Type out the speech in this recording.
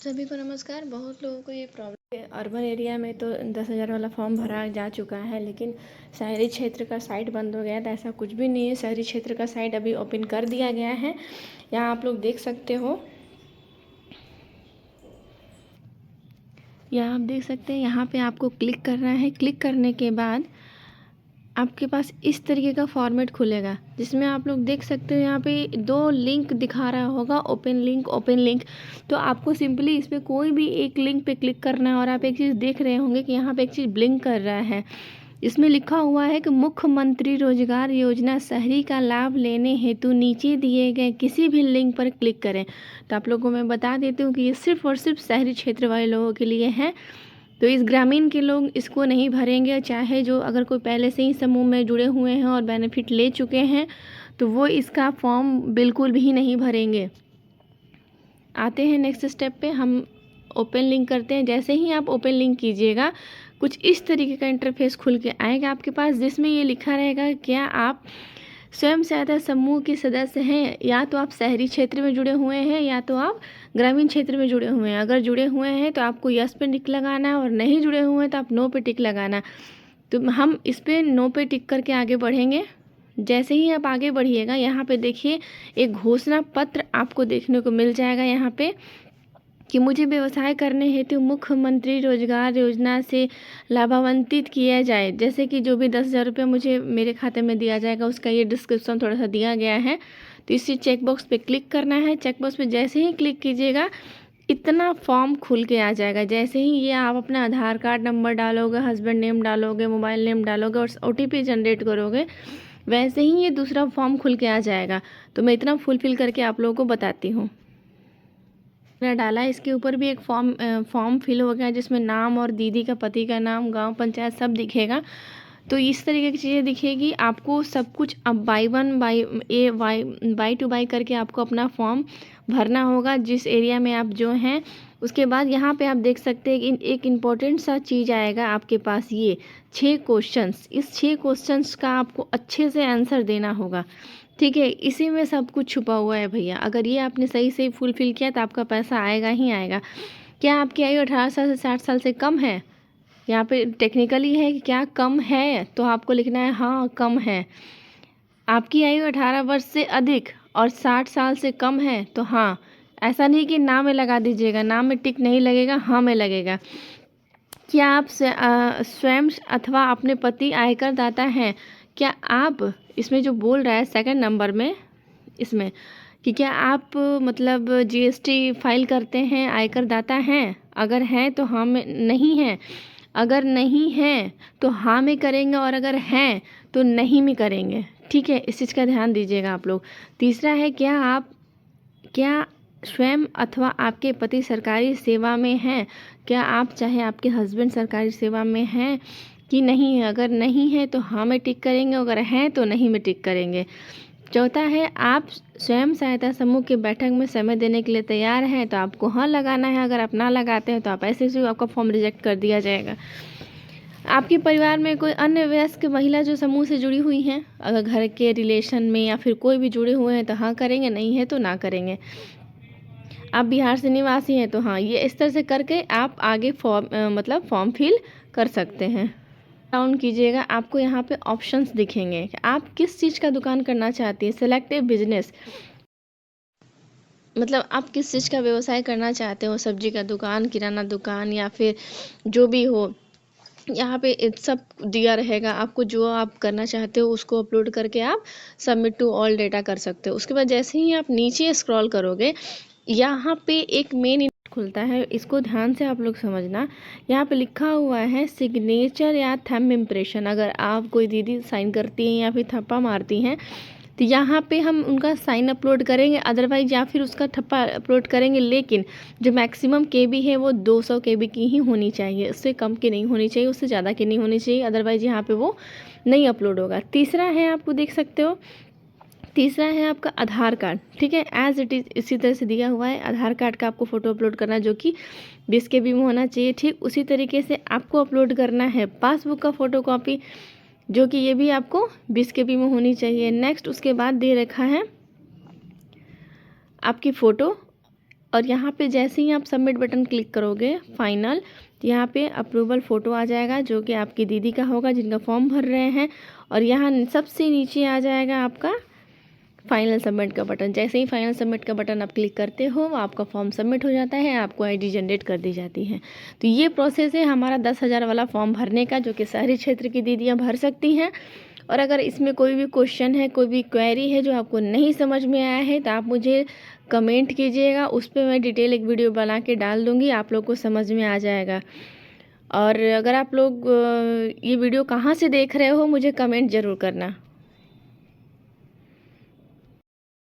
सभी को नमस्कार। बहुत लोगों को ये प्रॉब्लम है, अर्बन एरिया में तो 10,000 वाला फॉर्म भरा जा चुका है, लेकिन शहरी क्षेत्र का साइट बंद हो गया है। तो ऐसा कुछ भी नहीं है, शहरी क्षेत्र का साइट अभी ओपन कर दिया गया है। यहाँ आप लोग देख सकते हो, यहाँ आप देख सकते हैं, यहाँ पे आपको क्लिक करना है। क्लिक करने के बाद आपके पास इस तरीके का फॉर्मेट खुलेगा, जिसमें आप लोग देख सकते हो यहाँ पे 2 लिंक दिखा रहा होगा, ओपन लिंक, ओपन लिंक। तो आपको सिंपली इस पर कोई भी एक लिंक पे क्लिक करना है। और आप एक चीज़ देख रहे होंगे कि यहाँ पे एक चीज़ ब्लिंक कर रहा है, इसमें लिखा हुआ है कि मुख्यमंत्री रोजगार योजना शहरी का लाभ लेने हेतु नीचे दिए गए किसी भी लिंक पर क्लिक करें। तो आप लोगों को मैं बता देती हूँ कि ये सिर्फ और सिर्फ शहरी क्षेत्र वाले लोगों के लिए है। तो इस ग्रामीण के लोग इसको नहीं भरेंगे, चाहे जो अगर कोई पहले से ही समूह में जुड़े हुए हैं और बेनिफिट ले चुके हैं तो वो इसका फॉर्म बिल्कुल भी नहीं भरेंगे। आते हैं नेक्स्ट स्टेप पे, हम ओपन लिंक करते हैं। जैसे ही आप ओपन लिंक कीजिएगा, कुछ इस तरीके का इंटरफेस खुल के आएगा आपके पास, जिसमें ये लिखा रहेगा क्या आप स्वयं सहायता समूह के सदस्य हैं, या तो आप शहरी क्षेत्र में जुड़े हुए हैं या तो आप ग्रामीण क्षेत्र में जुड़े हुए हैं। अगर जुड़े हुए हैं तो आपको यस पे टिक लगाना है, और नहीं जुड़े हुए हैं तो आप नो पे टिक लगाना। तो हम इस पे नो पे टिक करके आगे बढ़ेंगे। जैसे ही आप आगे बढ़िएगा, यहाँ पे देखिए एक घोषणा पत्र आपको देखने को मिल जाएगा यहाँ पे कि मुझे व्यवसाय करने हेतु मुख्यमंत्री रोजगार योजना से लाभान्वित किया जाए। जैसे कि जो भी 10,000 रुपये मुझे मेरे खाते में दिया जाएगा, उसका ये डिस्क्रिप्शन थोड़ा सा दिया गया है। तो इसी चेकबॉक्स पे क्लिक करना है। चेकबॉक्स पे जैसे ही क्लिक कीजिएगा, इतना फॉर्म खुल के आ जाएगा। जैसे ही ये आप अपना आधार कार्ड नंबर डालोगे, हस्बैंड नेम डालोगे, मोबाइल नेम डालोगे और OTP जनरेट करोगे, वैसे ही ये दूसरा फॉर्म खुल के आ जाएगा। तो मैं इतना फुलफिल करके आप लोगों को बताती हूँ। मैंने डाला, इसके ऊपर भी एक फॉर्म फिल हो गया, जिसमें नाम और दीदी का पति का नाम, गांव, पंचायत सब दिखेगा। तो इस तरीके की चीज़ें दिखेगी। आपको सब कुछ अब बाई टू बाई करके आपको अपना फॉर्म भरना होगा, जिस एरिया में आप जो हैं। उसके बाद यहाँ पे आप देख सकते हैं कि एक इम्पॉर्टेंट सा चीज़ आएगा आपके पास, ये 6 क्वेश्चंस। इस 6 क्वेश्चंस का आपको अच्छे से आंसर देना होगा, ठीक है। इसी में सब कुछ छुपा हुआ है भैया। अगर ये आपने सही से फुलफिल किया तो आपका पैसा आएगा ही आएगा। क्या आपकी आयु 18 साल से 60 साल से कम है? यहाँ पे टेक्निकली है कि क्या कम है, तो आपको लिखना है हाँ कम है। आपकी आयु 18 वर्ष से अधिक और 60 साल से कम है तो हाँ। ऐसा नहीं कि ना में लगा दीजिएगा, ना में टिक नहीं लगेगा, हाँ में लगेगा। क्या आप स्वयं अथवा अपने पति आयकर दाता हैं? क्या आप, इसमें जो बोल रहा है सेकंड नंबर में, इसमें कि क्या आप मतलब GST फाइल करते हैं, आयकर दाता हैं? अगर हैं तो हाँ में, नहीं है अगर नहीं है तो हाँ में करेंगे, और अगर हैं तो नहीं में करेंगे, ठीक है। इस चीज़ का ध्यान दीजिएगा आप लोग। तीसरा है, क्या स्वयं अथवा आपके पति सरकारी सेवा में हैं? क्या आप चाहे आपके हस्बैंड सरकारी सेवा में हैं कि नहीं है? अगर नहीं है तो हाँ में टिक करेंगे, अगर हैं तो नहीं में टिक करेंगे। चौथा है, आप स्वयं सहायता समूह की बैठक में समय देने के लिए तैयार हैं, तो आपको हाँ लगाना है। अगर आप ना लगाते हैं तो आप ऐसे ही आपका फॉर्म रिजेक्ट कर दिया जाएगा। आपके परिवार में कोई अन्य वयस्क महिला जो समूह से जुड़ी हुई हैं, अगर घर के रिलेशन में या फिर कोई भी जुड़े हुए हैं तो हाँ करेंगे, नहीं है तो ना करेंगे। आप बिहार से निवासी हैं तो हाँ। ये इस तरह से करके आप आगे फॉर्म फिल कर सकते हैं। डाउन कीजिएगा, आपको यहाँ पे ऑप्शंस दिखेंगे कि आप किस चीज़ का दुकान करना चाहती हैं। सेलेक्ट ए बिजनेस, मतलब आप किस चीज़ का व्यवसाय करना चाहते हो, सब्जी का दुकान, किराना दुकान, या फिर जो भी हो। यहाँ पे सब दिया रहेगा। आपको जो आप करना चाहते हो उसको अपलोड करके आप सबमिट टू ऑल डेटा कर सकते हो। उसके बाद जैसे ही आप नीचे स्क्रॉल करोगे, यहाँ पे एक मेन खुलता है, इसको ध्यान से आप लोग समझना। यहाँ पे लिखा हुआ है सिग्नेचर या थंब इम्प्रेशन। अगर आप कोई दीदी साइन करती हैं या फिर थप्पा मारती हैं तो यहाँ पे हम उनका साइन अपलोड करेंगे, अदरवाइज या फिर उसका थप्पा अपलोड करेंगे। लेकिन जो मैक्सिमम KB है वो 200 KB की ही होनी चाहिए, उससे कम की नहीं होनी चाहिए, उससे ज़्यादा की नहीं होनी चाहिए, अदरवाइज यहाँ पे वो नहीं अपलोड होगा। तीसरा है, आपको देख सकते हो, तीसरा है आपका आधार कार्ड, ठीक है। एज इट इज़ इसी तरह से दिया हुआ है। आधार कार्ड का आपको फ़ोटो अपलोड करना है, जो कि 20 KB में होना चाहिए। ठीक उसी तरीके से आपको अपलोड करना है पासबुक का फ़ोटो कॉपी, जो कि ये भी आपको 20 KB में होनी चाहिए। नेक्स्ट उसके बाद दे रखा है आपकी फ़ोटो और यहाँ पे जैसे ही आप सबमिट बटन क्लिक करोगे फाइनल, तो यहाँ पे अप्रूवल फ़ोटो आ जाएगा जो कि आपकी दीदी का होगा जिनका फॉर्म भर रहे हैं। और यहाँ सबसे नीचे आ जाएगा आपका फाइनल सबमिट का बटन। जैसे ही फाइनल सबमिट का बटन आप क्लिक करते हो आपका फॉर्म सबमिट हो जाता है, आपको आईडी जनरेट कर दी जाती है। तो ये प्रोसेस है हमारा 10,000 वाला फॉर्म भरने का, जो कि शहरी क्षेत्र की दीदियाँ भर सकती हैं। और अगर इसमें कोई भी क्वेश्चन है, कोई भी क्वेरी है जो आपको नहीं समझ में आया है, तो आप मुझे कमेंट कीजिएगा, उस पर मैं डिटेल एक वीडियो बना के डाल दूँगी, आप लोग को समझ में आ जाएगा। और अगर आप लोग ये वीडियो कहाँ से देख रहे हो मुझे कमेंट ज़रूर करना।